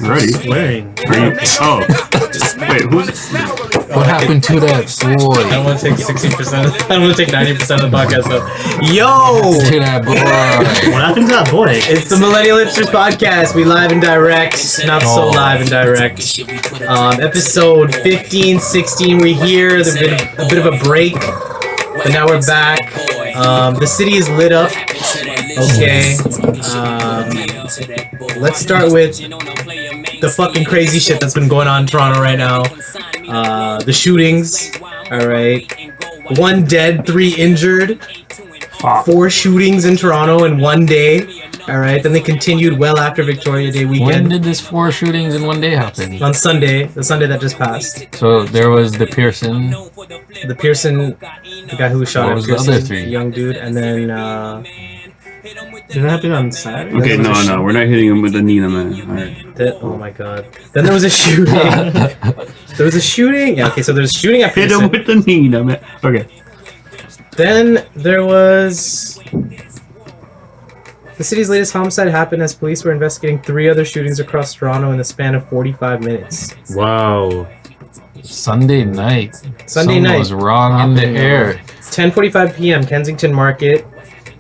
Ready? Swearing. Oh. Wait, who's... What happened to that boy? I don't want to take 60%. I don't want to take 90% of the podcast though. Yo! To that boy. What happened to that boy? It's the Millennial Hipsters podcast. We live and direct, not so live and direct. Episode 15, 16. We're here. There's been a bit of a break, but now we're back. The city is lit up. Okay. Let's start with the fucking crazy shit that's been going on in Toronto right now. The shootings. Alright. 1 dead, 3 injured. 4 shootings in Toronto in 1 day. Alright. Then they continued well after Victoria Day weekend. When did this 4 shootings in 1 day happen? On Sunday. The Sunday that just passed. So there was the Pearson. The guy who was shot at Pearson. The other 3? Young dude. And then, Did that happen on Saturday? Okay, no, we're not hitting him with the Nina, man. Alright. oh my god. Then there was a shooting. Yeah, okay, so there's a shooting at Hit Pearson. him with the Nina, man. Okay. Then there was... The city's latest homicide happened as police were investigating 3 other shootings across Toronto in the span of 45 minutes. Wow. Sunday night. Sunday night. was wrong in the air. 10:45 p.m. Kensington Market.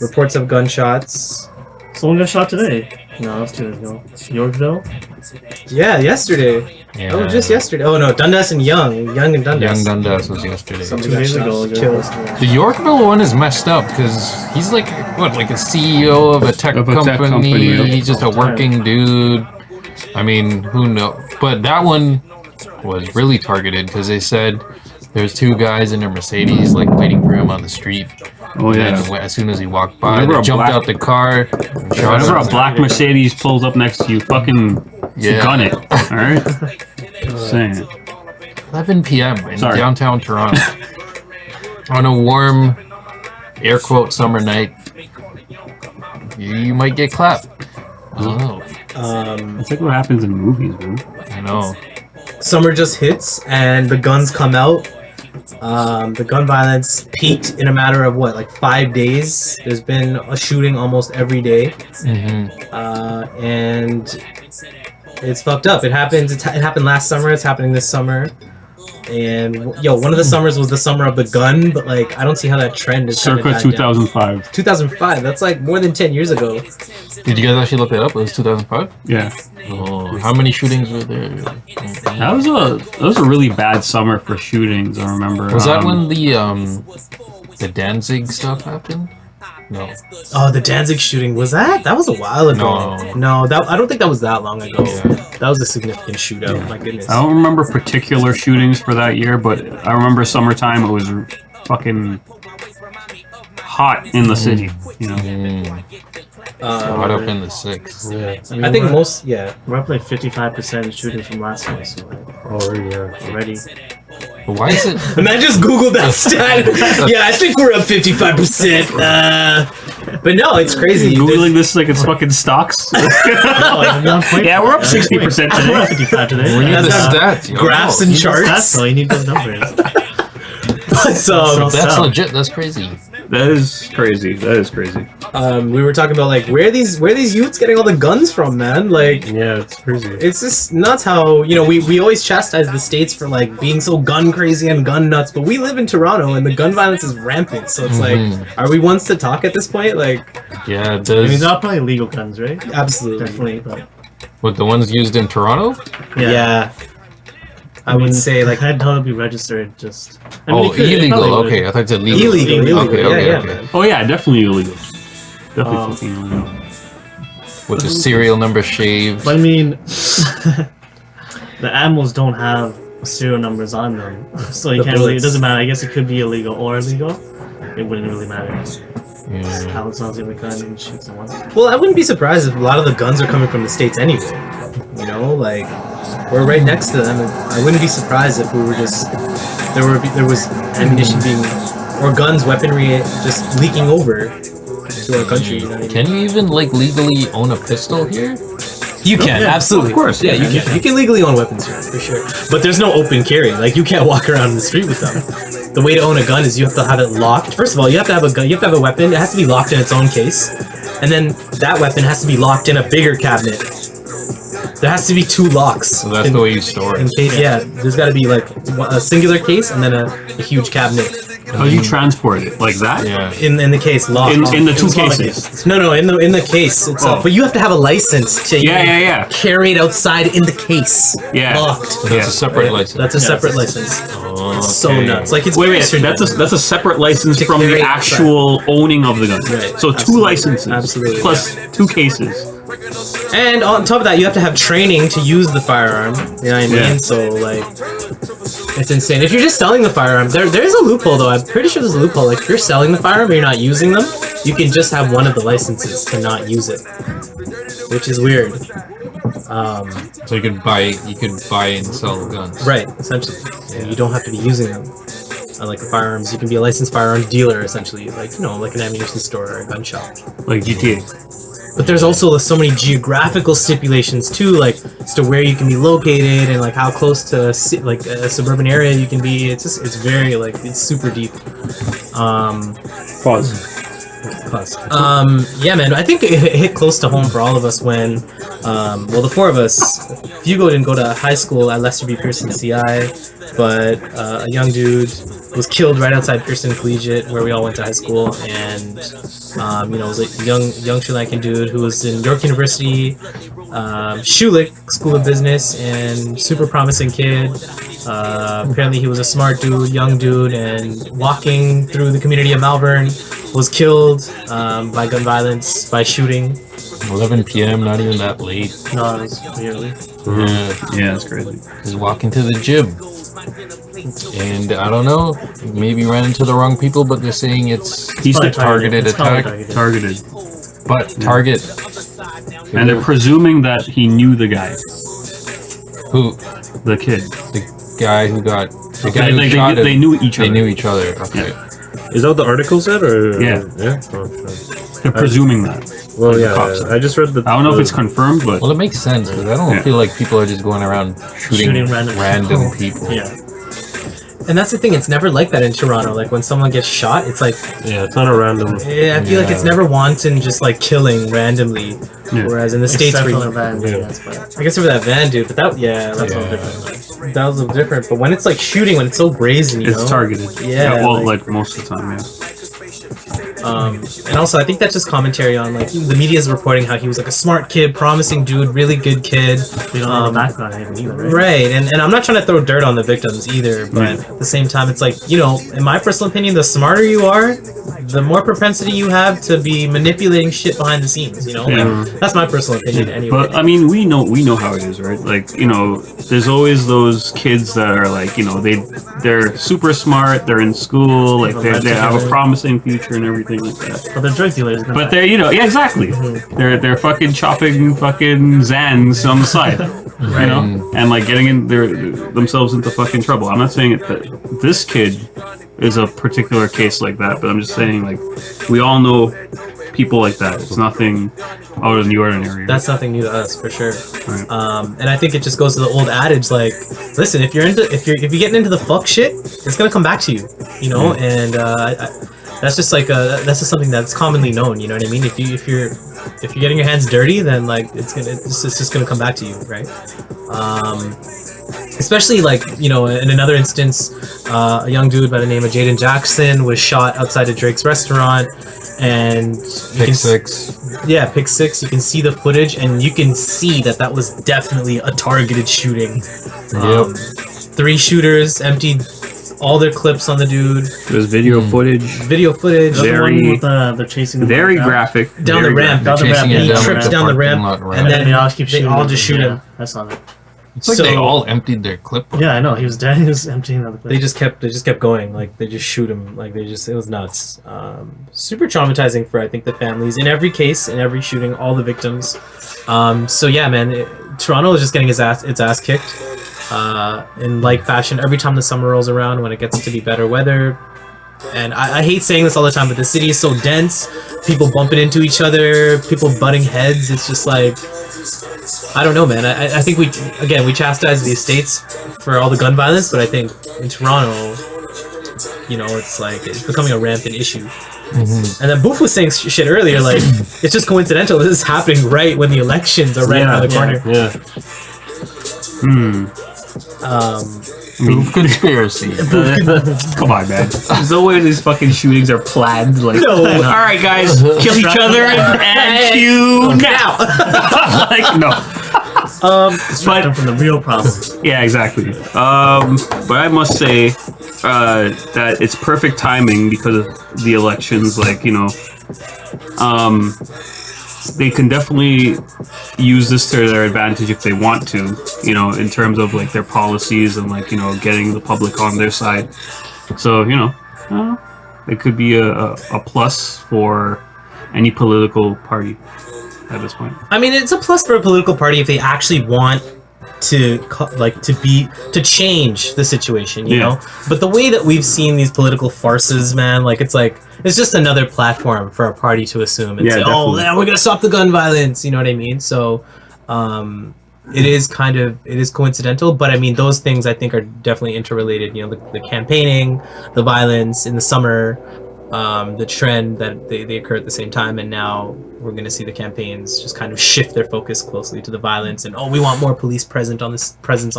Reports of gunshots. Someone got shot today. No, that's 2 days ago. Yorkville? Yeah, yesterday. Yeah. That was just yesterday. Oh no, Dundas and Young. Young and Dundas. Young Dundas was yesterday. Somebody 2 got days shot, ago. killed. The Yorkville one is messed up because he's like a CEO of a tech company. Yeah. He's just a working dude. I mean, who knows? But that one was really targeted because they said there's 2 guys in their Mercedes like waiting for him on the street. Oh, yeah. And as soon as he walked by, Whenever they a jumped black- out the car. And shot Whenever him. a black Mercedes pulls up next to you, fucking gun it. Alright? Just saying. 11 p.m. in Sorry. downtown Toronto on a warm, air quote, summer night. You might get clapped. I don't know. It's like what happens in movies, man. I know. Summer just hits and the guns come out. The gun violence peaked in a matter of what, like 5 days. There's been a shooting almost every day, and it's fucked up. It happens. It happened last summer. It's happening this summer. And one of the summers was the summer of the gun, but like I don't see how that trend is. Circa 2005. 2005. That's like more than 10 years ago. Did you guys actually look it up? It was 2005? Yeah. Oh, how many shootings were there? That was a really bad summer for shootings, I remember. Was that when the Danzig stuff happened? No. Oh, the Danzig shooting, was that? That was a while ago. No, I don't think that was that long ago. Yeah. That was a significant shootout. Yeah. My goodness. I don't remember particular shootings for that year, but I remember summertime it was fucking hot in the city, you know. Hot up in the 6. Yeah. I think we're up like 55% shootings from last night, so like, already. But why is it? And I just googled that stat. Yeah, I think we're up 55%. But no, it's crazy. Googling this like it's fucking stocks. Yeah, we're up 60% today. 55 today. We need the stats. yo. Graphs and charts. That's so you need those numbers. That's legit. That's crazy. That is crazy. We were talking about like where these youths getting all the guns from, man. Like, Yeah, it's crazy. it's just nuts how we always chastise the states for like being so gun crazy and gun nuts, but we live in Toronto and the gun violence is rampant. So it's like, are we ones to talk at this point? Like, Yeah, it I mean, does. they're all probably legal guns, right? absolutely. Definitely. But, What, the ones used in Toronto? Yeah. I would say like I'd totally be registered. Just Oh, illegal. Okay, I thought you said legal. illegal. Okay. Man. Oh yeah, definitely illegal. Definitely Um, fucking illegal. With the serial number shaved. But I mean, the animals don't have serial numbers on them, so you The can't really. It bullets. doesn't matter. I guess it could be illegal or legal. It wouldn't really matter. Yeah. How it sounds like a gun and shoot someone. Well, I wouldn't be surprised if a lot of the guns are coming from the States anyway. Like we're right next to them, and I wouldn't be surprised if we were just there was ammunition being or guns, weaponry just leaking over to our country. You know what I mean? Can you even like legally own a pistol here? You can, absolutely. Of course, yeah, you can. You can legally own weapons here, for sure. But there's no open carry. Like, you can't walk around in the street with them. The way to own a gun is you have to have it locked. First of all, you have to have a gun. You have to have a weapon. It has to be locked in its own case. and then that weapon has to be locked in a bigger cabinet. There has to be 2 locks. So that's the way you store In it. case, there's got to be like a singular case and then a huge cabinet. How do you transport it like that? Yeah. In the case, locked. In the 2 cases. No, in the case itself. Oh. But you have to have a license to Yeah. carry it outside in the case. Yeah. Locked. So that's a separate license. That's a separate license. Oh, It's so okay. nuts. Like it's Wait, very that's a separate license To from carry the it actual owning of the gun. Right. So 2 Absolutely. licenses, Absolutely, plus 2 cases. And on top of that, you have to have training to use the firearm. You know what I mean? Yeah. So like, it's insane. If you're just selling the firearm, there's a loophole though. I'm pretty sure there's a loophole. Like if you're selling the firearm and you're not using them, you can just have one of the licenses to not use it, which is weird. So you could buy and sell guns. Right, essentially. And you don't have to be using them. Like the firearms, you can be a licensed firearms dealer, essentially, like like an ammunition store or a gun shop. Like GTA. But there's also so many geographical stipulations too, like as to where you can be located and like how close to like a suburban area you can be. It's very like it's super deep. Pause. Yeah, man. I think it hit close to home for all of us when, the 4 of us. Hugo didn't go to high school at Lester B. Pearson CI, but a young dude was killed right outside Pearson Collegiate, where we all went to high school, and it was a young Sri Lankan dude who was in York University, Schulich School of Business, and super promising kid. Apparently he was a smart dude, young dude, and walking through the community of Malvern, was killed by gun violence, by shooting. 11 p.m. Not even that late. No, it was really. Yeah. Yeah, that's crazy. He's walking to the gym. And I don't know, maybe ran into the wrong people, but they're saying it's He's a targeted It's probably attack. targeted. But target And they're presuming that he knew the guy, who? the kid. The guy who got the guy who They shot him. knew each They other. knew each other. Okay. Is that what the article said, or Yeah. Yeah. Oh, sure. They're presuming that. Well, The yeah. cops. I just read the. I don't know if it's confirmed, but Well, it makes sense because I don't Yeah. feel like people are just going around shooting Shooting random people. Yeah. And that's the thing, it's never like that in Toronto. Like when someone gets shot, it's like Yeah, it's not a random. I feel like it's never wanton, just like killing randomly. Yeah. Whereas in the States, Except where for you, the van, Yeah. yes, but I guess for that van dude, but that's a little different. That was a little different. But when it's like shooting, when it's so brazen, you it's know. targeted. Yeah, well, like- like most of the time, yeah. And also, I think that's just commentary on like the media is reporting how he was like a smart kid, promising dude, really good kid. we don't know the background of him either, right? Right, and I'm not trying to throw dirt on the victims either, but at the same time, it's like, in my personal opinion, the smarter you are, the more propensity you have to be manipulating shit behind the scenes, Yeah. Like, that's my personal opinion anyway. But I mean, we know how it is, right? Like, there's always those kids that are like, they're super smart, they're in school, like they have a promising future and everything like that. But they're drug dealers. But they're, yeah, exactly. They're fucking chopping fucking Zans on the side, and like getting themselves into fucking trouble. I'm not saying that this kid is a particular case like that, but I'm just saying like we all know people like that. It's nothing out of the ordinary. That's nothing new to us for sure. Right. And I think it just goes to the old adage, like, listen, if you're getting into the fuck shit, it's gonna come back to you, And that's just like that's just something that's commonly known. You know what I mean? If you're getting your hands dirty, then like it's just gonna come back to you, right? Especially like in another instance, a young dude by the name of Jaden Jackson was shot outside of Drake's restaurant, and Pick six. Yeah, pick 6. You can see the footage, and you can see that was definitely a targeted shooting. 3 shooters emptied all their clips on the dude. There's video footage. Video footage. The one Very- with the chasing them Very down. graphic. Down the very ramp. graphic. Down the ramp. Chasing it He down trips the down the parking ramp, lot and then They all keep they shooting. all him. just shoot him. I saw that. It's like they So- all emptied their clip. Yeah, I know. He was dead. He was emptying the clip. They just kept going. Like they just shoot him. Like it was nuts. Super traumatizing for I think the families in every case, in every shooting, all the victims. So yeah, man, Toronto is just getting its ass kicked. In like fashion, every time the summer rolls around, when it gets to be better weather. And I hate saying this all the time, but the city is so dense. People bumping into each other, people butting heads. It's just like, I don't know, man. I think we chastise the estates for all the gun violence, but I think in Toronto, it's like it's becoming a rampant issue. And then Boof was saying shit earlier, like it's just coincidental. This is happening right when the elections are right around the corner. Yeah. Proof conspiracy. Come on, man. There's no way these fucking shootings are planned. Like, No. all right, guys, kill each other and shoot now. Like, no. Distract from the real problems. Yeah, exactly. But I must say that it's perfect timing because of the elections. Like, they can definitely use this to their advantage if they want to, in terms of like their policies and like, getting the public on their side. So, it could be a plus for any political party at this point. I mean, it's a plus for a political party if they actually want to change the situation, you know. But the way that we've seen these political farces, man, like it's just another platform for a party to assume and say, "Oh, yeah, we're gonna stop the gun violence." You know what I mean? So, it is coincidental, but I mean, those things I think are definitely interrelated. The campaigning, the violence in the summer. The trend that they occur at the same time, and now we're going to see the campaigns just kind of shift their focus closely to the violence and we want more police presence on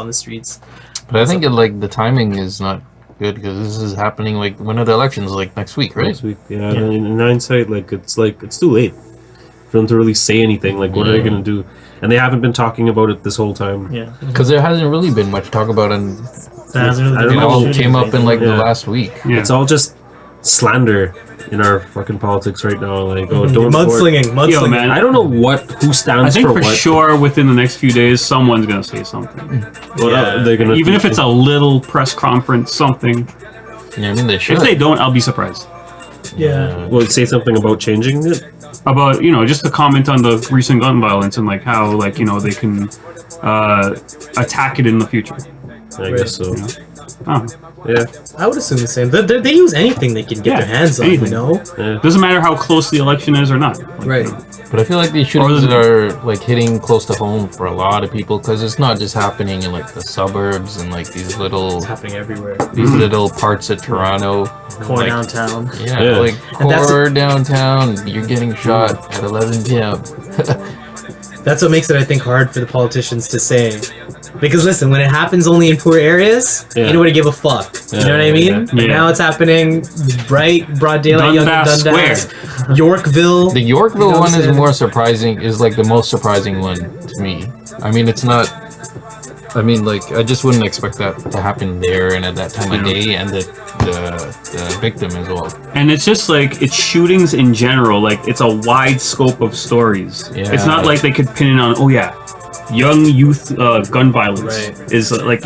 the streets. But I think the timing is not good because this is happening like when are the elections? Like next week, right? Next week. Yeah. In hindsight, it's too late for them to really say anything. Like, what are they gonna do? And they haven't been talking about it this whole time. Yeah. Because there hasn't really been much talk about it. And don't it know. all came up in the last week. Yeah. It's all just slander in our fucking politics right now. Like, don't Mudslinging. Yo, man, I don't know who I stands think for for what. sure within the next few days, someone's gonna say something. They're gonna Even if it's a little press conference, something. Yeah, I mean they should. If they don't, I'll be surprised. Yeah. well, say something about changing it. About just to comment on the recent gun violence and like how they can attack it in the future. I guess so. Oh. Yeah. I would assume the same. They use anything they can get their hands on, anything. Yeah. Doesn't matter how close the election is or not. Like, Right. But I feel like these shootings are like hitting close to home for a lot of people because it's not just happening in like the suburbs and like these little It's happening everywhere. little parts of Toronto. Core like, downtown. Yeah, like And that's core downtown. You're getting shot at 11 p.m. That's what makes it, I think, hard for the politicians to say. Because listen, when it happens only in poor areas, ain't nobody give a fuck. You know what I mean? Yeah. But now it's happening broad daylight, Dundas Dundas, Yorkville. The Yorkville You know what one I'm is saying? more surprising. Is like the most surprising one to me. I mean, it's not. I mean, like I just wouldn't expect that to happen there and at that time of day, and the victim as well. And it's just like it's shootings in general. Like it's a wide scope of stories. Yeah. It's not like they could pin it on. Oh yeah, young youth gun violence Right. is like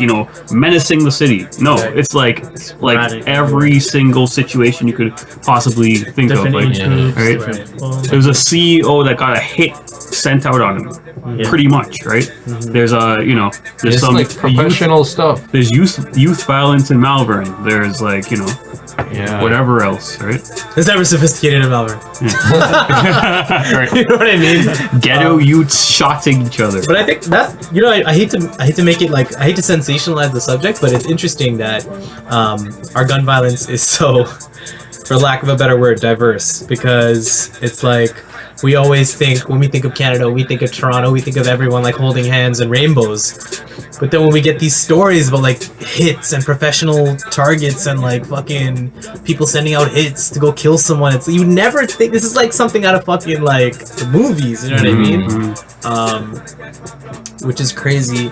menacing the city. No, Right. it's like Sporadic. every single situation you could possibly think Different of. Like age groups. right? Different. Well, There was a CEO that got a hit sent out on him. Yeah. Pretty much, right? There's there's It's some like professional stuff. There's youth violence in Malvern. There's like Yeah. whatever else, right? It's never sophisticated in Melbourne. Right. You know what I mean? Ghetto youths shotting each other. But I think that's I hate to make it like I hate to sensationalize the subject, but it's interesting that our gun violence is so, for lack of a better word, diverse, because it's like we always think when we think of Canada, we think of Toronto, we think of everyone like holding hands and rainbows. But then when we get these stories about like hits and professional targets and like fucking people sending out hits to go kill someone, it's you never think this is like something out of fucking like the movies, you know what I mean? Which is crazy.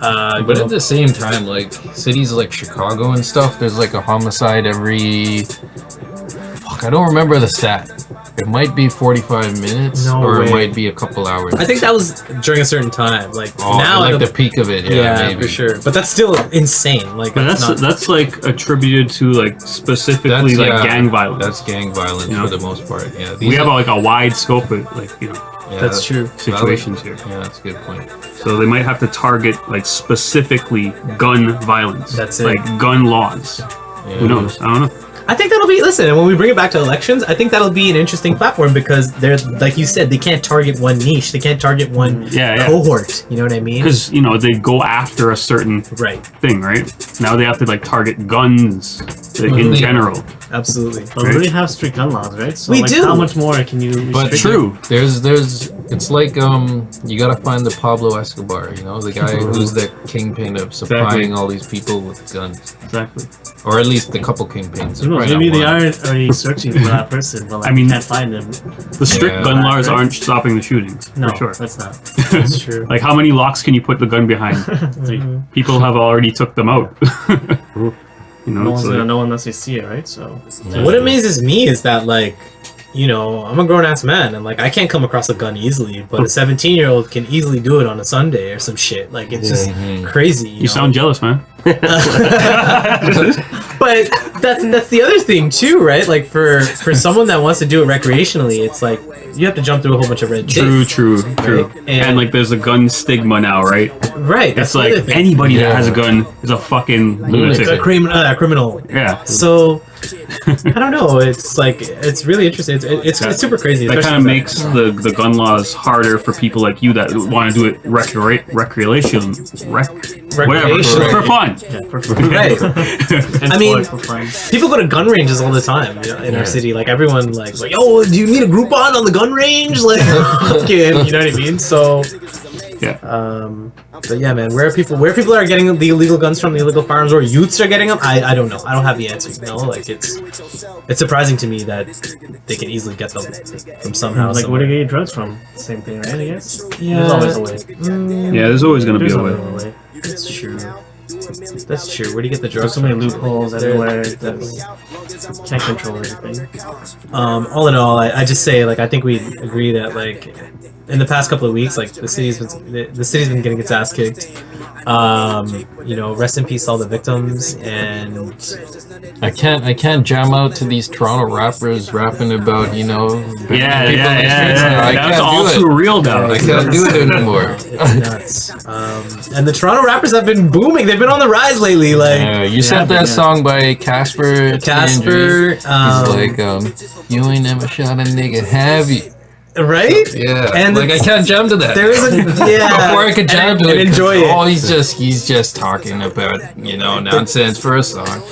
But at the same time, like cities like Chicago and stuff, there's like a homicide every. Fuck, I don't remember the stat. It might be 45 minutes, No or way. it might be a couple hours. I think that was during a certain time. Like now, like I the don't- peak of it. Yeah, yeah, maybe. for sure. But that's still insane. Like But that's not, that's like attributed to like specifically That's, yeah, gang violence. That's gang violence You know? for the most part. Yeah, We have like a wide scope of like yeah, that's true. situations here. Yeah, that's a good point. So they might have to target like specifically gun violence. That's it. Like gun laws. Yeah. Who knows? I don't know. I think that'll be. Listen, and when we bring it back to elections, I think that'll be an interesting platform because they're like you said, they can't target one niche, they can't target one cohort. You know what I mean? Because they go after a certain thing, right? Now they have to like target guns in general. Absolutely. But we already have strict gun laws, right? So we do. How much more can you? But true, there's. It's like you gotta find the Pablo Escobar, the guy who's the kingpin of supplying all these people with guns. Exactly. Or at least the couple kingpins. Who knows? Maybe they are already searching for that person, but can't find them. The strict gun laws aren't stopping the shootings. No, for sure. that's not. That's true. Like, how many locks can you put the gun behind? People have already took them out. No one's gonna know unless they see it, right? So. What amazes me is that I'm a grown-ass man, and I can't come across a gun easily, but a 17-year-old can easily do it on a Sunday or some shit. It's just crazy. You sound jealous, man. But that's the other thing too, right? For someone that wants to do it recreationally, it's like you have to jump through a whole bunch of red tape. True. Right? And there's a gun stigma now, right? Right. It's like anybody that has a gun is a fucking lunatic. A criminal. Yeah. So I don't know. It's really interesting. It's super crazy. That kind of makes the gun laws harder for people like you that want to do it recreation, whatever, for fun. Yeah, for fun. Right. I mean, for fun. people go to gun ranges all the time in our city. Everyone yo, do you need a Groupon on the gun range? You know what I mean? So. Yeah. But yeah, man, where people are getting the illegal guns from, the illegal firearms, or youths are getting them, I don't know. I don't have the answer. It's surprising to me that they can easily get them from somehow. Where do you get drugs from? Same thing, right? I guess. Yeah. There's always a way. Yeah, there's always gonna be a way. That's true. That's true. Where do you get the drugs? There's so many loopholes everywhere. Can't control everything. All in all, I just say I think we agree that in the past couple of weeks, the city's been getting its ass kicked. Rest in peace all the victims, and I can't jam out to these Toronto rappers rapping about Yeah. I That's can't all do it. too real now. I can't do it anymore. it's nuts. And the Toronto rappers have been booming. They've been on the rise lately. You sent that song by Casper. Casper. He's you ain't never shot a nigga, have you? Right? Yeah. And I can't jam to that. There is Before I could jam to it, enjoy it. Oh, he's just talking about nonsense for a song.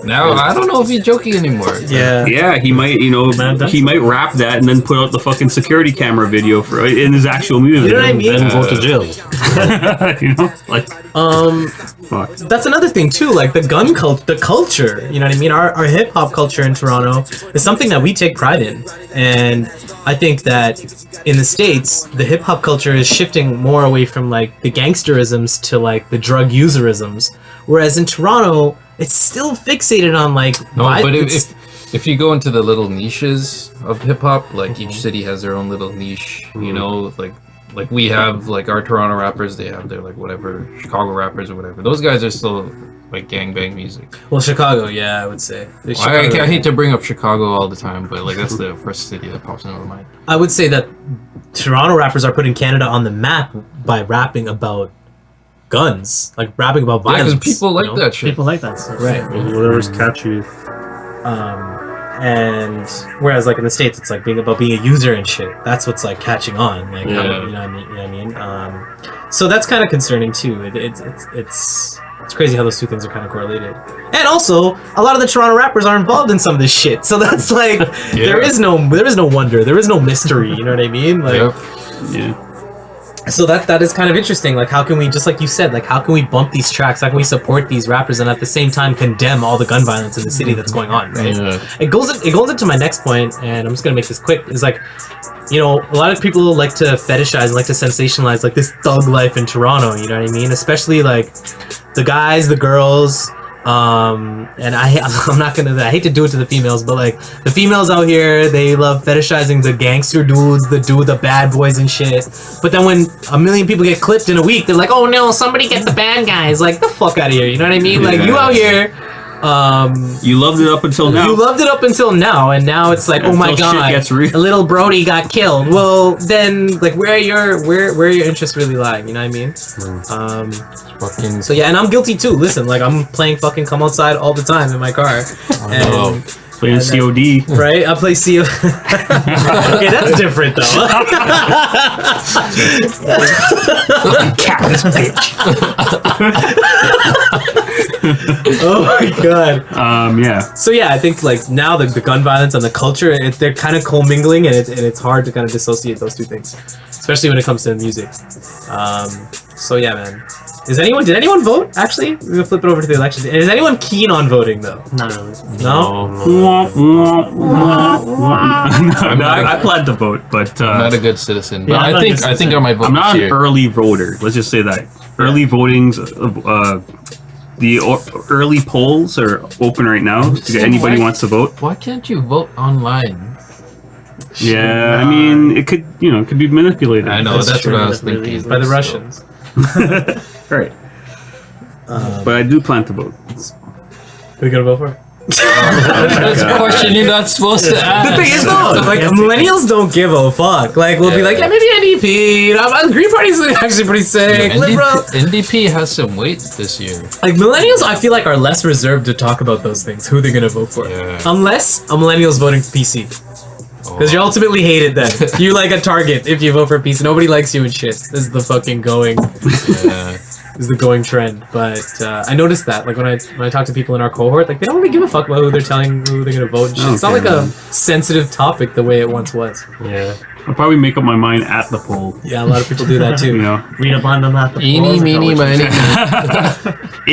Now I don't know if he's joking anymore. Yeah, he might, he might rap that and then put out the fucking security camera video for in his actual music. You know what I mean? Then go to jail. Fuck. That's another thing too. The culture. You know what I mean? Our hip hop culture in Toronto is something that we take pride in, and I think that in the States, the hip hop culture is shifting more away from the gangsterisms to the drug userisms, whereas in Toronto, it's still fixated on if you go into the little niches of hip hop, each city has their own little niche. Like we have our Toronto rappers, they have their whatever Chicago rappers or whatever. Those guys are still gangbang music. Well, Chicago, yeah, I would say. I hate to bring up Chicago all the time, but that's the first city that pops into my mind. I would say that Toronto rappers are putting Canada on the map by rapping about guns, rapping about violence. Because people like that shit. People like that stuff. Right. Whatever's catchy. And whereas in the States, it's being a user and shit. That's what's catching on. You know what I mean? So that's kind of concerning too. It's crazy how those two things are kind of correlated. And also, a lot of the Toronto rappers are involved in some of this shit. So that's there is no wonder, there is no mystery. You know what I mean? Yeah. So that is kind of interesting. How can we, just like you said, how can we bump these tracks? How can we support these rappers and at the same time condemn all the gun violence in the city that's going on? Right. Yeah. It goes into my next point, and I'm just gonna make this quick. Is a lot of people like to fetishize and like to sensationalize this thug life in Toronto. You know what I mean? Especially the guys, the girls. And I hate to do it to the females, but the females out here, they love fetishizing the gangster dudes, the bad boys and shit. But then when a million people get clipped in a week, they're like, oh no, somebody get the bad guys. The fuck out of here. You know what I mean? You out here, you loved it up until now. You loved it up until now, and now it's oh my god, shit gets real. Little Brody got killed. Well, then where are your interests really lying? You know what I mean? So yeah, and I'm guilty too. Listen, I'm playing fucking Come Outside all the time in my car, and Playing COD. Right? I play CO. Okay, that's different though. Cat this bitch. Oh my god. Yeah. So yeah, I think like now the gun violence and the culture, they're kind of commingling, and it's hard to kind of dissociate those two things, especially when it comes to music. So yeah, man. Did anyone vote? Actually, we're gonna flip it over to the election. Is anyone keen on voting though? Not really. No. I plan to vote, but I'm not a good citizen. But Yeah, I'm not a good I think I might vote I'm not this an year. early voter. Let's just say that early voting's early polls are open right now. If anybody wants to vote. Why can't you vote online? Yeah, I mean, it could be manipulated. I know, that's what I was thinking. By the Russians. Right. But I do plan to vote. Who are you gonna vote for? That's a question you're not supposed to ask. The thing is though, like millennials don't give a fuck. Like we'll be like, yeah, maybe NDP. The Green Party's actually pretty sick. Liberal. NDP has some weight this year. Like millennials, I feel like are less reserved to talk about those things. Who they're gonna vote for, Yeah. unless a millennial's voting for PC. Because you're ultimately hated then. You like a target if you vote for PC. Nobody likes you and shit. This is the fucking going. Yeah. Is the going trend. But I noticed that like when I talk to people in our cohort, like they don't really give a fuck about who they're gonna vote and shit. It's not like a sensitive topic the way it once was. Yeah. I'll probably make up my mind at the poll. Yeah, a lot of people do that too. You know, Read up on them at the Eeny, polls, meeny, like, miny.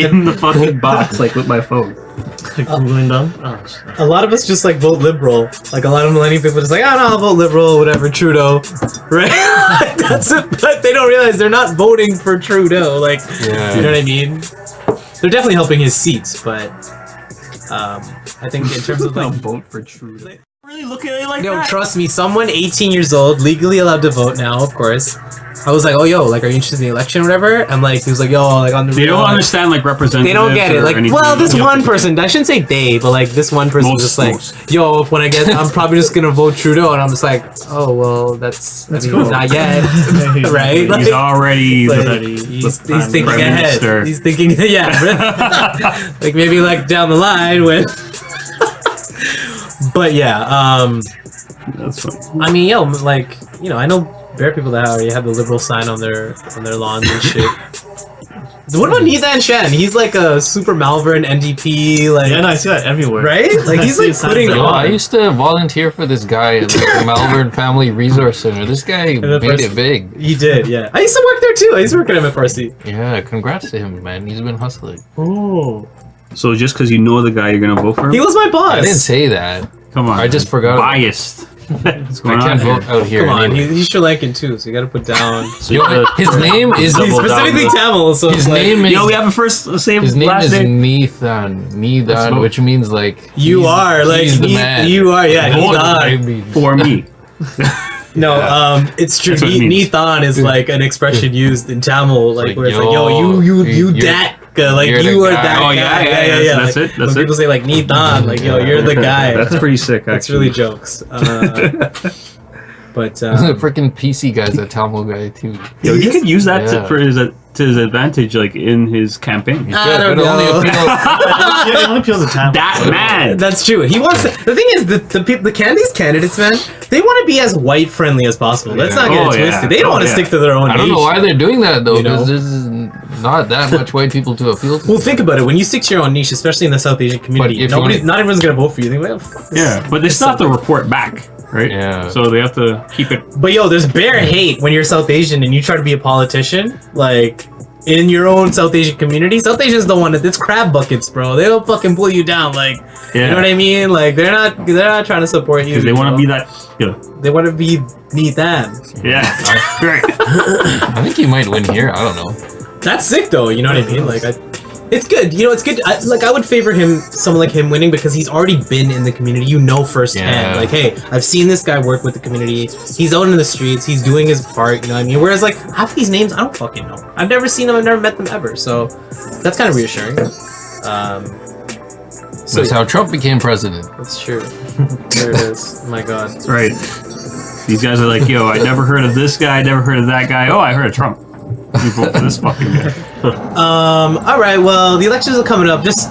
in the fucking box, like with my phone. Googling them. Oh, shit. A lot of us just like vote liberal. Like a lot of millennial people just like, oh no, I'll vote liberal, whatever, Trudeau. Right? That's it. But they don't realize they're not voting for Trudeau. Like, Yeah. you know what I mean? They're definitely helping his seats, but I think in terms of like vote for Trudeau. Really look at it like no, that? trust me, someone 18 years old, legally allowed to vote now, of course. I was like, oh yo, like are you interested in the election or whatever? I'm like, he was like, yo, like on the They real, don't like, understand like representatives. they don't get it. or Like, anything. well, this Yeah. one person, I shouldn't say they, but like this one person was just like, yo, when I get, I'm probably just gonna vote Trudeau, and I'm just like, oh well, that's cool. not yet, right? He's already He's the thinking Prime ahead. Minister. He's thinking, yeah, like maybe like down the line when. But yeah, That's fun. I mean, yo, like I know bare people that already have the liberal sign on their lawns and shit. What about Neithan Shen? He's like a super Malvern NDP, like Yeah, no, I see that everywhere. right? Like he's like putting Yo, I on. used to volunteer for this guy at like, the Malvern Family Resource Center. This guy made it big. He did, yeah. I used to work there too. I used to work at MFRC. Yeah, congrats to him, man. He's been hustling. Oh. So just because you know the guy, you're gonna vote for him? He was my boss. I didn't say that. Come on. I just man. forgot. Biased. What's I going on can't here? vote out here. Come on, anyway. he's Sri Lankan too, so you gotta put down. Yo, his name is He's specifically Tamil, so His it's like, name is. Yo, we have a same His name last is name. Neithan, which means like you he's- are like he's the man. you are, yeah. Vote Neithan. For me. No, it's true. That's what it means. Neithan is like an expression used in Tamil, like Like, where it's like, yo, yo, you you're- that guy, like you're you the are guy. that Oh, guy. yeah, that's Like, it, that's when it. people say like Neithan, like yo, you're the guy. That's pretty sick, actually. That's really jokes. But The freaking PC guy's a Tamil guy too. Yo, he could use that Yeah. to his advantage, like in his campaign. I don't but only know. appeal- Yeah, it only appeals to Tamil. That man. That's true. He wants. The thing is, the people, these candidates, man, they want to be as white friendly as possible. Let's Yeah. not get Oh, it yeah. twisted. They don't Oh, want to yeah. stick to their own. I don't know niche. why they're doing that though, You know? because there's not that much white people to appeal to. Well, think about it. When you stick to your own niche, especially in the South Asian community, if you wanna- not everyone's gonna vote for you. They well, fuck this. Yeah, but they still have to report back, right? Yeah. So they have to keep it. But yo, there's bare hate when you're South Asian and you try to be a politician, like in your own South Asian community. South Asians don't want it. It's crab buckets, bro. They don't fucking pull you down. Like, Yeah. you know what I mean? Like they're not trying to support you. Because they want to be that. Yeah. They want to be Neithan. Yeah. Right. I think he might win here. I don't know. That's sick though. You know what I mean? Like, it's good. You know, it's good. I would favor someone like him winning because he's already been in the community. You know firsthand. Yeah. Like, hey, I've seen this guy work with the community. He's out in the streets. He's doing his part. You know what I mean? Whereas like half these names, I don't fucking know. I've never seen them. I've never met them ever. So that's kind of reassuring. So That's how Trump became president. that's true. There it is. My God. Right. These guys are like, yo, I never heard of this guy, never heard of that guy. Oh, I heard of Trump. You vote for this fucking guy. All right. Well, the elections are coming up. Just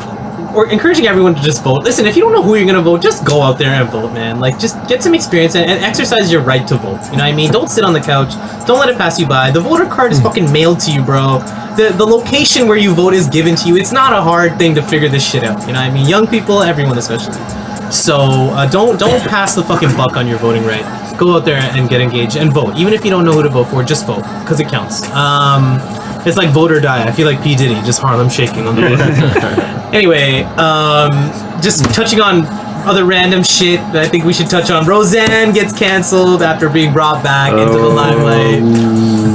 or encouraging everyone to just vote. Listen, if you don't know who you're gonna vote, just go out there and vote, man. Like, just get some experience and exercise your right to vote. You know what I mean? Don't sit on the couch. Don't let it pass you by. The voter card is fucking mailed to you, bro. The location where you vote is given to you. It's not a hard thing to figure this shit out. You know what I mean? Young people, everyone especially. So don't pass the fucking buck on your voting right. Go out there and get engaged and vote. Even if you don't know who to vote for, just vote because it counts. It's like vote or die. I feel like P. Diddy, just Harlem shaking on the vote. Anyway, just touching on other random shit that I think we should touch on. Roseanne gets canceled after being brought back into the limelight.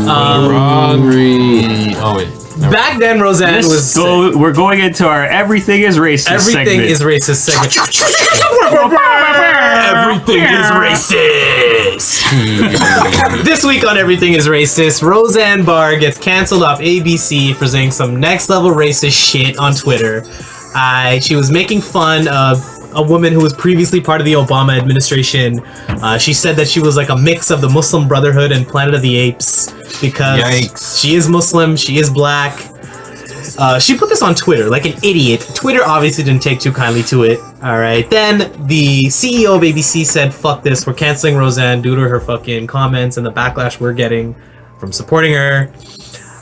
Oh wait. Back then, Roseanne was. So we're going into our everything is racist Everything segment. is racist segment. Everything is racist. This week on Everything is Racist, Roseanne Barr gets canceled off ABC for saying some next level racist shit on Twitter. She was making fun of a woman who was previously part of the Obama administration. She said that she was like a mix of the Muslim Brotherhood and Planet of the Apes because she is Muslim, she is black. She put this on Twitter like an idiot. Twitter obviously didn't take too kindly to it. Alright, then the CEO of ABC said, fuck this, we're canceling Roseanne due to her fucking comments and the backlash we're getting from supporting her.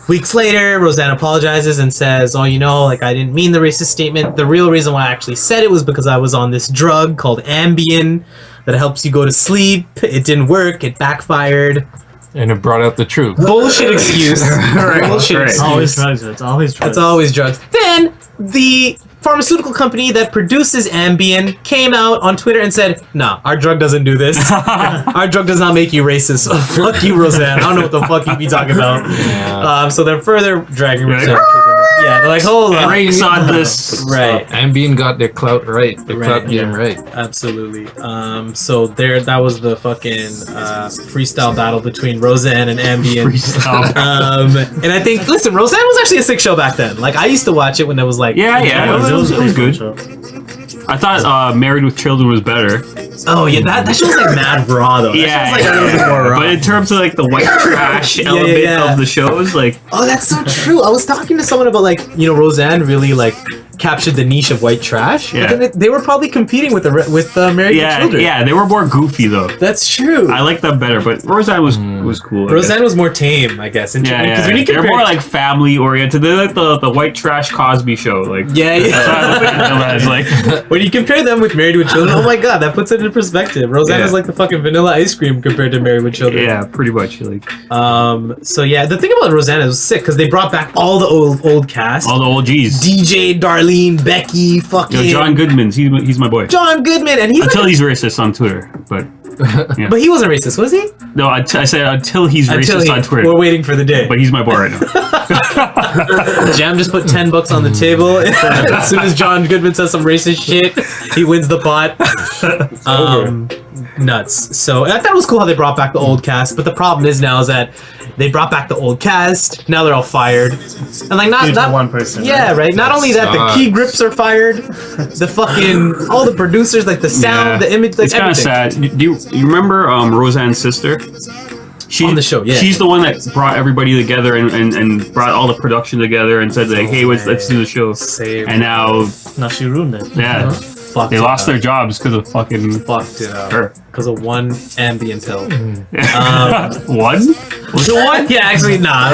Weeks later, Roseanne apologizes and says, oh, you know, like, I didn't mean the racist statement. The real reason why I actually said it was because I was on this drug called Ambien that helps you go to sleep. It didn't work. It backfired. And it brought out the truth. Bullshit excuse. Bullshit excuse. It's always drugs. It's always drugs. It's always drugs. Then the pharmaceutical company that produces Ambien came out on Twitter and said, nah, our drug doesn't do this. Our drug does not make you racist. Fuck you, Roseanne. I don't know what the fuck you be talking about. Yeah. So they're further dragging Roseanne. Yeah, they're like, hold on. Race on this. Right. Ambien got their clout right. Their clout game right. Absolutely. So that was the fucking freestyle battle between Roseanne and Ambien. And I think, listen, Roseanne was actually a sick show back then. Like, I used to watch it when it was like... Yeah, it was good. I thought Married with Children was better. Oh, yeah, that show was like mad raw, though. Yeah, that show's like a little bit more raw. But in terms of like the white trash element of the shows, like... Oh, that's so true. I was talking to someone about, like, you know, Roseanne really, like, captured the niche of white trash. Yeah. But then they were probably competing with Married with Children. Yeah, they were more goofy, though. That's true. I like them better, but Roseanne was cool. Roseanne was more tame, I guess. When you They're more like family oriented. They're like the white trash Cosby show. Like yeah. like When you compare them with Married with Children, oh my god, that puts it in perspective. Roseanne is like the fucking vanilla ice cream compared to Married with Children. yeah, pretty much. Like So yeah, the thing about Roseanne is sick because they brought back all the old cast. all the old G's. DJ, Darlene, Becky, fucking John Goodman's. He's my boy. John Goodman, and he's Until he's racist on Twitter, but but he wasn't racist, was he? no, I said until he's racist on Twitter. We're waiting for the day. But he's my boy right now. Jam just put $10 on the table. As soon as John Goodman says some racist shit, he wins the pot. Nuts. So I thought it was cool how they brought back the old cast, but the problem is now is that they brought back the old cast. Now they're all fired, and like not one person. Yeah, right. Not only that, the key grips are fired. The fucking all the producers, like the sound, the image, like it's kind of everything. sad. Do you remember Roseanne's sister? She, On the show, yeah. She's the one that brought everybody together and brought all the production together and said like, hey, let's do the show. Same. And now, Now she ruined it. yeah, Fucked they it lost up. their jobs because of fucking Fucked it up. her. Because of one Ambien pill. One? Was it one? Yeah, actually, nah.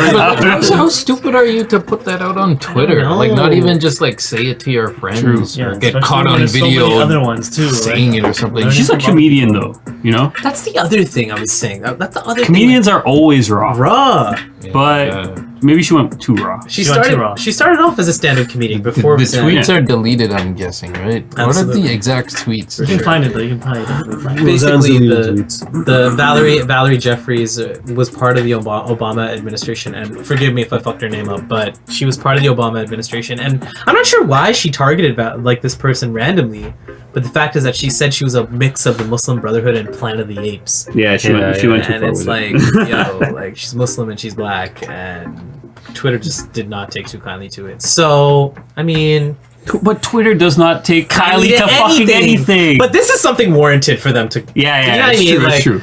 How stupid are you to put that out on Twitter? know. Like, not even just like say it to your friends Yeah, or get especially caught when on there's so many video other ones too. saying it or something. She's a comedian though, you know? That's the other thing I was saying. That's the other Comedians are always raw. thing. Raw. But maybe she went too raw. She She went too raw. started off as a stand-up comedian the before tweets are deleted, I'm guessing, right? What are Absolutely. the exact tweets? You can find it though. You can probably definitely find it. basically Roseanne's the Valerie Jeffries was part of the Obama administration, and forgive me if I fucked her name up, but she was part of the Obama administration, and I'm not sure why she targeted like this person randomly, but the fact is that she said she was a mix of the Muslim Brotherhood and Planet of the Apes. Yeah, she went too And far it's with like, it. yo, like she's Muslim and she's black, and Twitter just did not take too kindly to it. So, I mean, But Twitter does not take kindly to fucking anything. But this is something warranted for them to. yeah, You know what I it's mean? true, Like, it's true.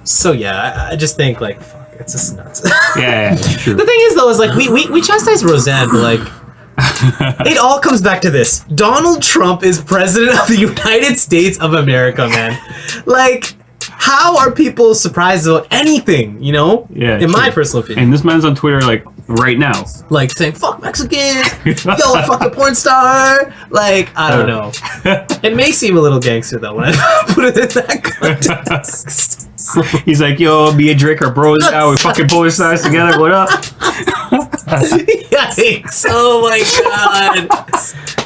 So yeah, I just think like, fuck, it's just nuts. Yeah, it's true. The thing is though, is like we chastise Roseanne, but like It all comes back to this. Donald Trump is president of the United States of America, man. Like, how are people surprised about anything, you know? Yeah, in my true. personal opinion. And this man's on Twitter like right now. Like saying, fuck Mexicans, yo, fuck a porn star. Like, I don't know. It may seem a little gangster though when I put it in that context. He's like, yo, me and Drake are bros now. We fucking porn stars together. What up? Yikes. Oh my god.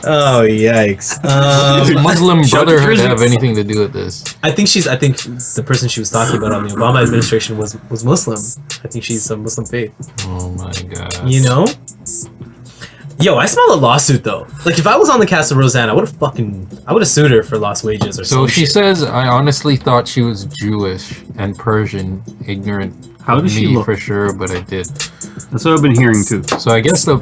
Oh, yikes. Does Muslim Shut the Brotherhood prison. have anything to do with this? I think the person she was talking about on the Obama administration was Muslim. I think she's a Muslim faith. Oh my god. You know? Yo, I smell a lawsuit though. Like if I was on the cast of Roseanne, I would have sued her for lost wages or So something. she says, I honestly thought she was Jewish and Persian, ignorant How of does she me look? for sure, but I did. That's what I've been hearing too. So I guess the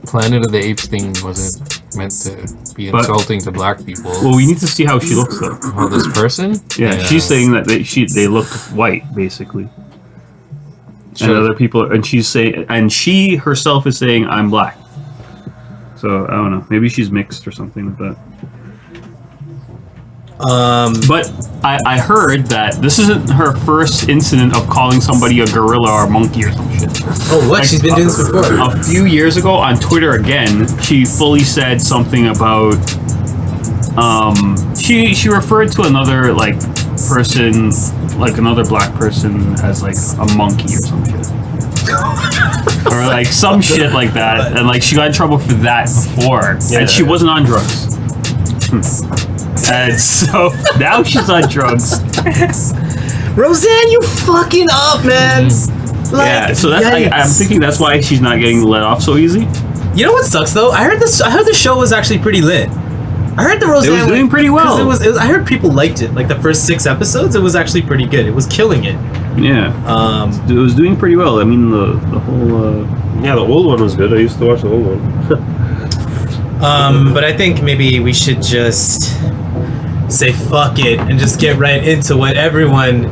Planet of the Apes thing wasn't meant to be But- insulting to black people. Well, we need to see how she looks though. Oh, this person? Yeah, she's saying that they look white basically. Sure. And other people, and she's saying, and she herself is saying, I'm black. So I don't know. Maybe she's mixed or something like that. But I heard that this isn't her first incident of calling somebody a gorilla or monkey or some shit. Oh, what? She's been doing this before. A few years ago on Twitter again, she fully said something about she referred to another like person, like another black person as like a monkey or some shit. Or like some shit like that, and like she got in trouble for that before, and she wasn't on drugs. And so now she's on drugs. Roseanne, you fucking up, man. Like, Yeah, so that's I'm yikes. thinking that's why she's not getting let off so easy. You know what sucks though? I heard the show was actually pretty lit. I heard the Roseanne It was doing pretty well. 'cause it was, I heard people liked it. Like the first 6 episodes, it was actually pretty good. It was killing it. Yeah, it was doing pretty well. I mean, the whole. Yeah, the old one was good. I used to watch the old one. But I think maybe we should just say fuck it and just get right into what everyone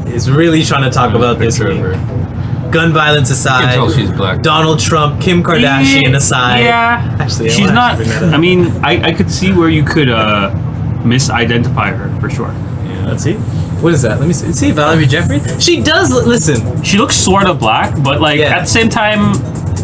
is really trying to talk about this Picture of week. her. Gun violence You aside, can tell she's black. Donald Trump, Kim Kardashian aside. Yeah, Actually, she's I'll not. actually bring that up. I mean, I could see where you could misidentify her for sure. Yeah, let's see. What is that? Let me see. See, Valerie Jeffrey. She does listen. She looks sort of black, but like Yeah. at the same time,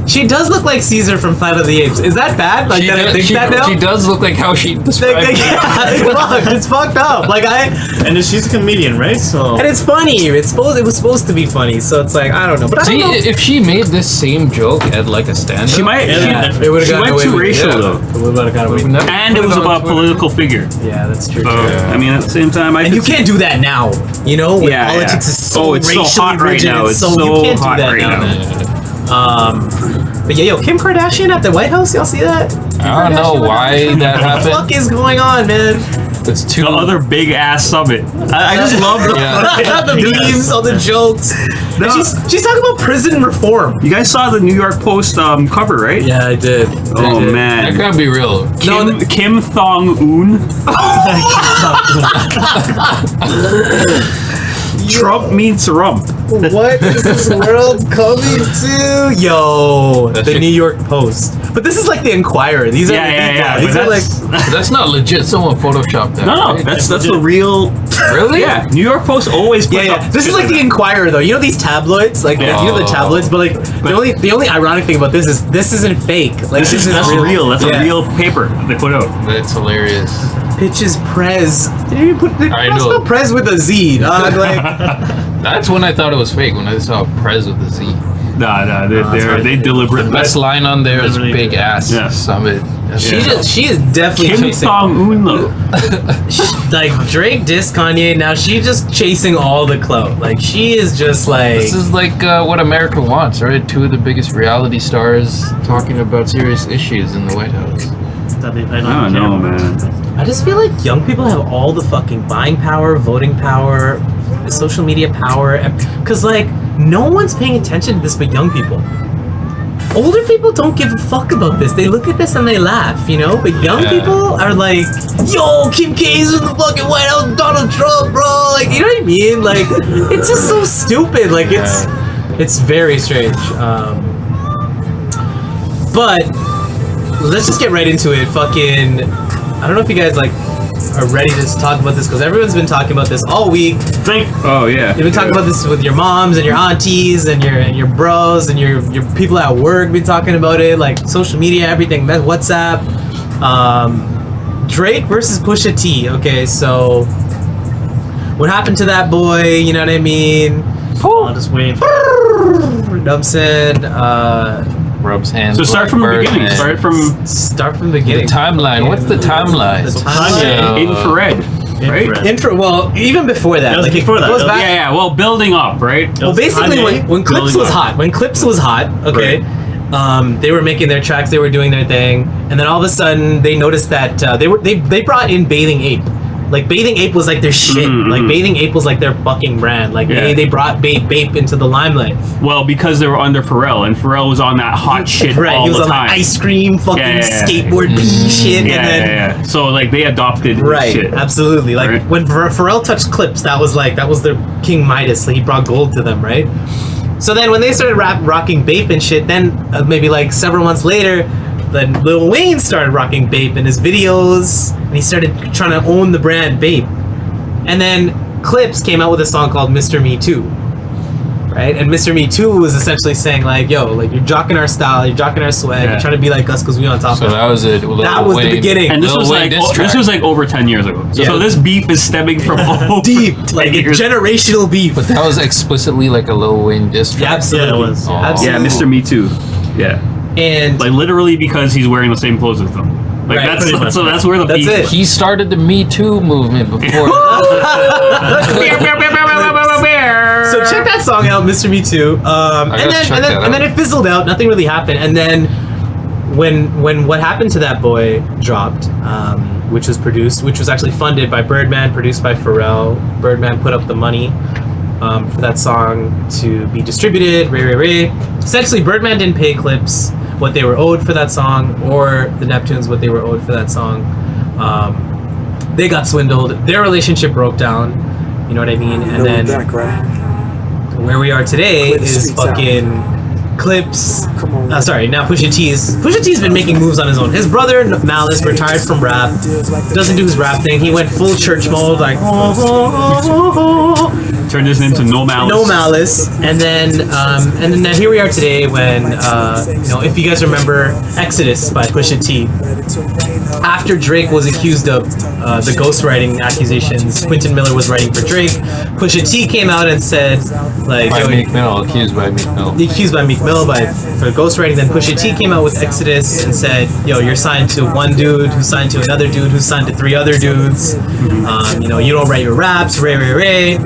She does look like Caesar from Planet of the Apes. Is that bad? Like, that I think that now? she does look like how she described Like, it. yeah, it's fucked. It's fucked up. Like And she's a comedian, right? So and it's funny. It was supposed to be funny. So it's like I don't know. But I See, don't know. if she made this same joke at like a stand-up, she might. Yeah, she it would've she gotten went away too with it, racial yeah. though, We would have got away. never and it put was on about Twitter. political figure. Yeah, that's true. So Yeah. I mean, at the same time, I And you could can't do that now. You know, when Yeah, politics yeah. is so Oh, it's so racially hot right rigid, now. and It's so so you can't do hot that right now. now. But yeah, yo, Kim Kardashian at the White House. Y'all see that? Kim I don't know Kardashian why that What the fuck happened. is going on, man? It's too. The other big ass summit. I just love the. Yeah. The memes, all the jokes. And No. she's talking about prison reform. You guys saw the New York Post cover, right? Yeah, I did. Oh That man. can't be real. Kim Thong Un. Trump meets rump. What is this world coming to? Yo, That the shit- New York Post. But this is like the Inquirer. These are the people. These but are like. that's, That's not legit. Someone photoshopped that. no, right? that's the real. Really? Yeah, New York Post always puts Yeah, up yeah. This is shit like the Inquirer, though. You know these tabloids, like Yeah. you know the tabloids, but like the only ironic thing about this is this isn't fake. Like this is That's real. That's Yeah. a real paper they put out. That's hilarious. Pitches Prez. Did you put? I I know. know. Prez with a Z. Dog. Like That's when I thought it was fake, when I saw Prez with the Z. Nah, they The deliberately. best line on there is Really big good. ass Yeah. summit. she is definitely Kim chasing. Thong Un though. Like Drake dissed Kanye. Now she's just chasing all the clout. Like she is just like. This is like what America wants, right? 2 of the biggest reality stars talking about serious issues in the White House. that they I don't know, man. I just feel like young people have all the fucking buying power, voting power, social media power, because like no one's paying attention to this but young people. Older people don't give a fuck about this. They look at this and they laugh, you know? But young Yeah. people are like, yo, Kim K's in the fucking White House, Donald Trump, bro. Like, you know what I mean? Like, it's just so stupid. Like, it's very strange. But let's just get right into it. Fucking, I don't know if you guys like are ready to talk about this because everyone's been talking about this all week. Oh yeah. You've been talking about this with your moms and your aunties and your bros and your people at work. Been talking about it, like social media, everything, WhatsApp. Drake versus Pusha T. Okay, so what happened to that boy? You know what I mean? I'll just wait. Dumpson. Rubs hands. So start like from the Birdman. beginning. Start from Start from the the beginning. timeline. What's the timeline? The timeline. infrared, right? Well, even before that. That was like, before it that. goes That was- back- Yeah. Well, building up, right? Well, basically, when Clips Building was up. hot, okay, they were making their tracks, they were doing their thing, and then all of a sudden they noticed that they brought in Bathing Ape. Like Bathing Ape was like their shit. Mm-hmm. Like Bathing Ape was like their fucking brand. Like Yeah. they brought Bape into the limelight. Well, because they were under Pharrell, and Pharrell was on that hot shit Right, all he was the on time. like ice cream, fucking Yeah. skateboard pee shit, Yeah, and then. yeah. So like they adopted his Right, shit. absolutely. Like Right. when Pharrell touched Clips, that was their King Midas. Like, he brought gold to them, right? So then when they started rocking Bape and shit, then maybe like several months later, then Lil Wayne started rocking Bape in his videos, and he started trying to own the brand Bape. And then Clips came out with a song called Mr. Me Too. Right? And Mr. Me Too was essentially saying like, yo, like you're jocking our style, you're jocking our swag, Yeah. you're trying to be like us because we on top So of it. that was it. That was the beginning. And this Lil was Wayne like diss track. this was like over 10 years ago. So, Yeah. so this beef is stemming from over Deep, 10 like years. generational beef. But that was explicitly like a Lil Wayne diss track. Yeah, absolutely. Yeah, it was. Oh. Absolutely. Yeah, Mr. Me Too. Yeah. And Like literally because he's wearing the same clothes as them. Like Right, pretty that's so that's where the That's beef. it. He started the Me Too movement before. so check that song out, Mr. Me Too. And then it fizzled out. Nothing really happened. And then when What Happened to That Boy dropped, which was actually funded by Birdman, produced by Pharrell. Birdman put up the money for that song to be distributed. Ray. Essentially, Birdman didn't pay Clips what they were owed for that song, or the Neptunes what they were owed for that song. They got swindled. Their relationship broke down. You know what I mean? And then where we are today is fucking Clips. Now Pusha T's been making moves on his own. His brother Malice retired from rap. Doesn't do his rap thing. He went full church mode, like Turned this into No Malice. no malice. And then here we are today when if you guys remember Exodus by Pusha T. After Drake was accused of the ghostwriting accusations, Quentin Miller was writing for Drake. Pusha T came out and said, like, By yo, Meek Mill, accused by Meek Mill. accused by Meek Mill for ghostwriting. Then Pusha T came out with Exodus and said, yo, you're signed to one dude who's signed to another dude who's signed to three other dudes. You don't write your raps, Ray.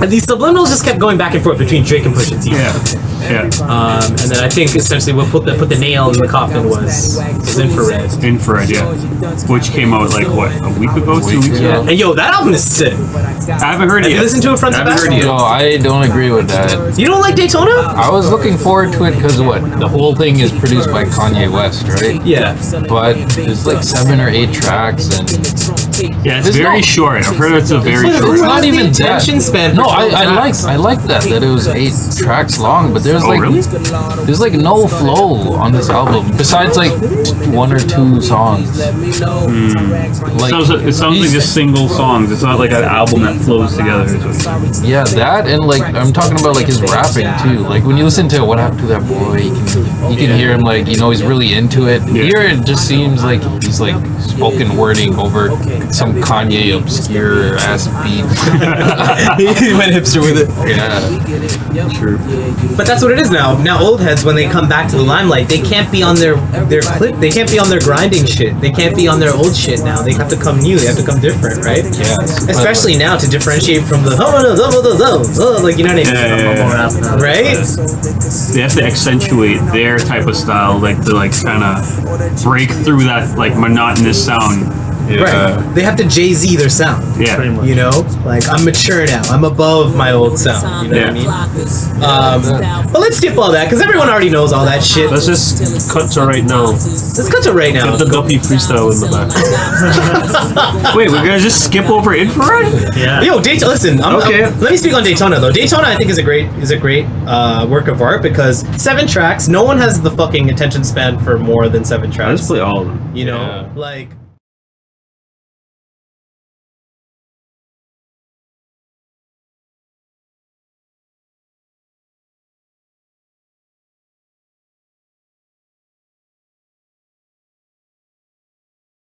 And these subliminals just kept going back and forth between Drake and Pusha T. Yeah. And then I think essentially what put the nail in the coffin was Infrared. Infrared, yeah. Which came out like what, a week ago, 2 weeks ago? And yo, that album is sick. I haven't heard it Have yet. you listened to it front to I haven't back? heard it Yo, yet. I don't agree with that. You don't like Daytona? I was looking forward to it because what? The whole thing is produced by Kanye West, right? Yeah. But there's like 7 or 8 tracks, and Yeah, it's There's very no- short. I've heard it's a very It's short. not the even attention that. span for No, 12 tracks. I like that it was 8 tracks long, but there's like really? there's like no flow on this album besides like 1 or 2 songs. Like It sounds like just single songs. It's not like an album that flows together. yeah, that and like I'm talking about like his rapping too. Like when you listen to What Happened to That Boy, you can hear him like he's really into it. Yeah. Here it just seems like he's like spoken wording over some Kanye obscure ass beat. He went hipster with it. Yeah. True. But that's what it is now. Now old heads, when they come back to the limelight, they can't be on their clip. They can't be on their grinding shit. They can't be on their old shit now. They have to come new. They have to come different, right? Yes. Especially now to differentiate from the like, you know what I mean? Yeah. Right? They have to accentuate their type of style, like to like kind of break through that like monotonous sound Yeah. Right. They have to Jay-Z their sound. Yeah. Pretty much. You know, like I'm mature now. I'm above my old sound. You know what I mean? But let's skip all that because everyone already knows all that shit. Let's just cut to right now. Let's cut to right now. Get the Guppy freestyle in the back. Wait, we're gonna just skip over Infrared? Yeah. Yo, Daytona. Listen, Okay. let me speak on Daytona though. Daytona, I think, is a great work of art because 7 tracks. No one has the fucking attention span for more than 7 I tracks. just play all of them. You know, Yeah. like